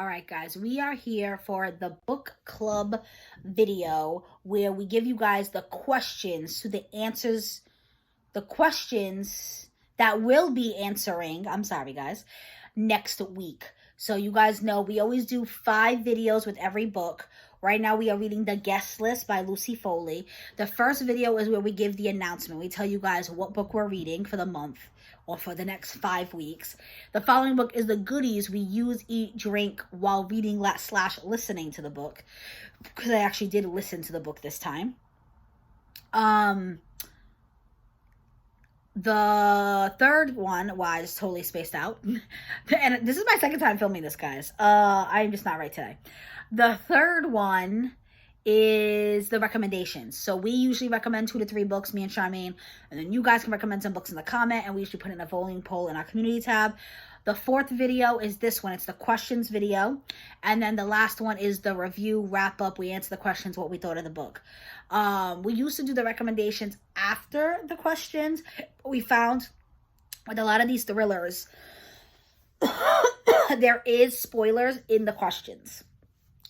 All right, guys, we are here for the book club video where we give you guys the questions to the answers, the questions that we'll be answering. I'm sorry, guys, next week. So you guys know we always do 5 videos with every book. Right now we are reading The Guest List by Lucy Foley. The first video is where we give the announcement. We tell you guys what book we're reading for the month or for the next 5 weeks. The following book is the goodies we use, eat, drink while reading / listening to the book. Because I actually did listen to the book this time. The third one, I just totally spaced out. And this is my second time filming this, guys. I'm just not right today. The third one is the recommendations. So we usually recommend 2 to 3 books, me and Charmaine, and then you guys can recommend some books in the comment, and we usually put in a voting poll in our community tab. The fourth video is this one. It's the questions video. And then the last one is the review wrap up. We answer the questions, what we thought of the book. We used to do the recommendations after the questions. But we found with a lot of these thrillers, there is spoilers in the questions.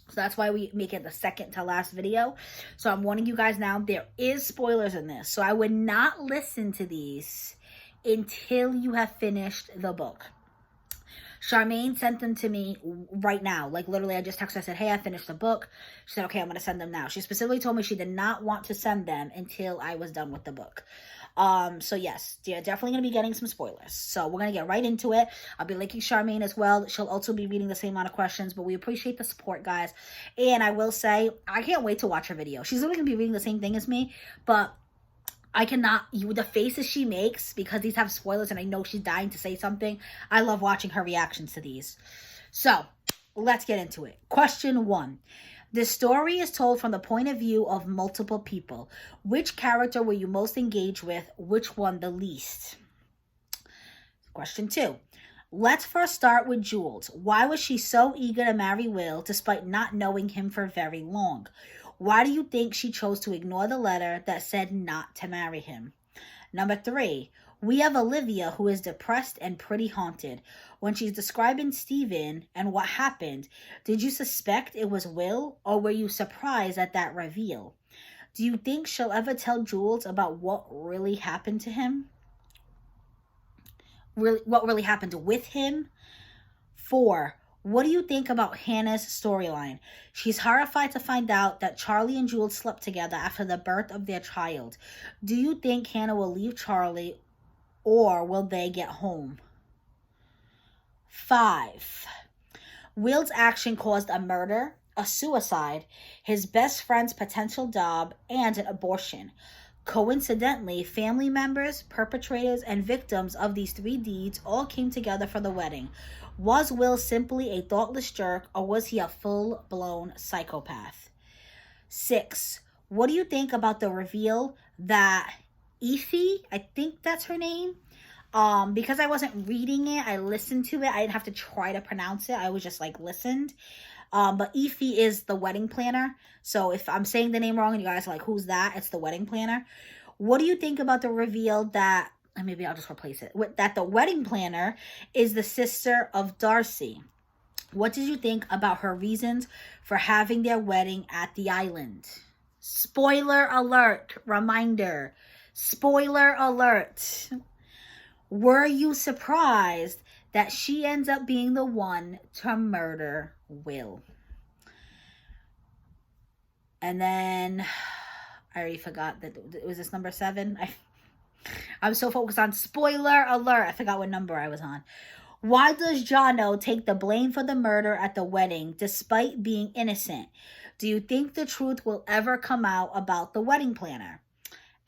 So that's why we make it the second to last video. So I'm warning you guys now, there is spoilers in this. So I would not listen to these until you have finished the book. Charmaine sent them to me right now. Like literally I just texted her, I said, hey, I finished the book. She said, okay, I'm going to send them now. She specifically told me she did not want to send them until I was done with the book. So yes, you're definitely going to be getting some spoilers. So we're going to get right into it. I'll be linking Charmaine as well. She'll also be reading the same amount of questions, but we appreciate the support, guys. And I will say, I can't wait to watch her video. She's literally going to be reading the same thing as me, but I cannot, the faces she makes, because these have spoilers and I know she's dying to say something. I love watching her reactions to these. So let's get into it. Question 1. The story is told from the point of view of multiple people. Which character were you most engaged with? Which one the least? Question 2. Let's first start with Jules. Why was she so eager to marry Will despite not knowing him for very long? Why do you think she chose to ignore the letter that said not to marry him? Number 3. We have Olivia, who is depressed and pretty haunted. When she's describing Stephen and what happened, did you suspect it was Will, or were you surprised at that reveal? Do you think she'll ever tell Jules about what really happened to him? What really happened with him? 4. What do you think about Hannah's storyline? She's horrified to find out that Charlie and Jules slept together after the birth of their child. Do you think Hannah will leave Charlie, or will they get home? 5. Will's action caused a murder, a suicide, his best friend's potential job, and an abortion. Coincidentally, family members, perpetrators, and victims of these 3 deeds all came together for the wedding. Was Will simply a thoughtless jerk, or was he a full-blown psychopath? 6. What do you think about the reveal that Effie, I think that's her name, because I wasn't reading it, I listened to it. I didn't have to try to pronounce it. I was just like listened. But Effie is the wedding planner. So if I'm saying the name wrong and you guys are like, who's that? It's the wedding planner. What do you think about the reveal that, and maybe I'll just replace it, that the wedding planner is the sister of Darcy? What did you think about her reasons for having their wedding at the island? Spoiler alert, reminder. Spoiler alert. Were you surprised that she ends up being the one to murder Will? And then I already forgot that it was this number 7. I was so focused on spoiler alert, I forgot what number I was on. Why does Jono take the blame for the murder at the wedding despite being innocent? Do you think the truth will ever come out about the wedding planner?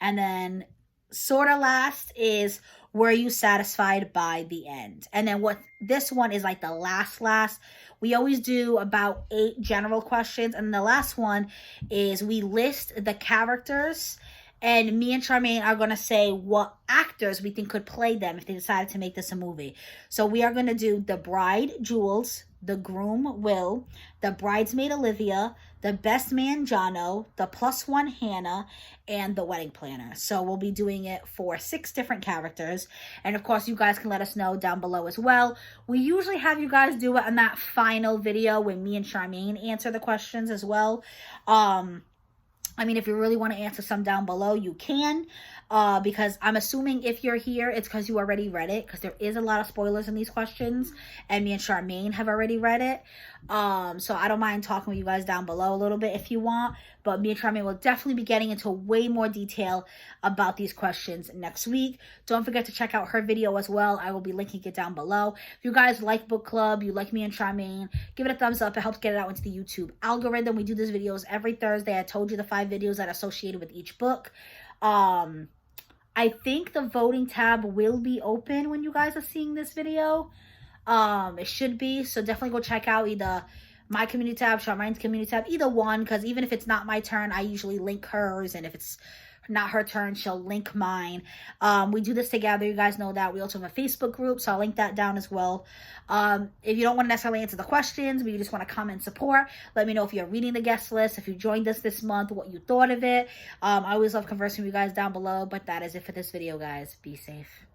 And then sort of last is, were you satisfied by the end? And then what this one is like the last. We always do about 8 general questions. And the last one is we list the characters. And me and Charmaine are going to say what actors we think could play them if they decided to make this a movie. So we are going to do the bride, Jules, the groom Will, the bridesmaid Olivia, the best man Jono, the +1 Hannah, and the wedding planner. So we'll be doing it for 6 different characters. And of course, you guys can let us know down below as well. We usually have you guys do it on that final video when me and Charmaine answer the questions as well. I mean, if you really want to answer some down below, you can. Because I'm assuming if you're here, it's because you already read it. Because there is a lot of spoilers in these questions. And me and Charmaine have already read it. So I don't mind talking with you guys down below a little bit if you want. But me and Charmaine will definitely be getting into way more detail about these questions next week. Don't forget to check out her video as well. I will be linking it down below. If you guys like book club, you like me and Charmaine, give it a thumbs up. It helps get it out into the YouTube algorithm. We do these videos every Thursday. I told you the 5 videos that are associated with each book. I think the voting tab will be open when you guys are seeing this video. It should be. So definitely go check out either my community tab, Charmaine's community tab, either one. Because even if it's not my turn, I usually link hers. And if it's not her turn, she'll link mine. We do this together. You guys know that. We also have a Facebook group, so I'll link that down as well. If you don't want to necessarily answer the questions, but you just want to comment support, let me know if you're reading the guest list, if you joined us this month, what you thought of it. I always love conversing with you guys down below, but that is it for this video, guys. Be safe.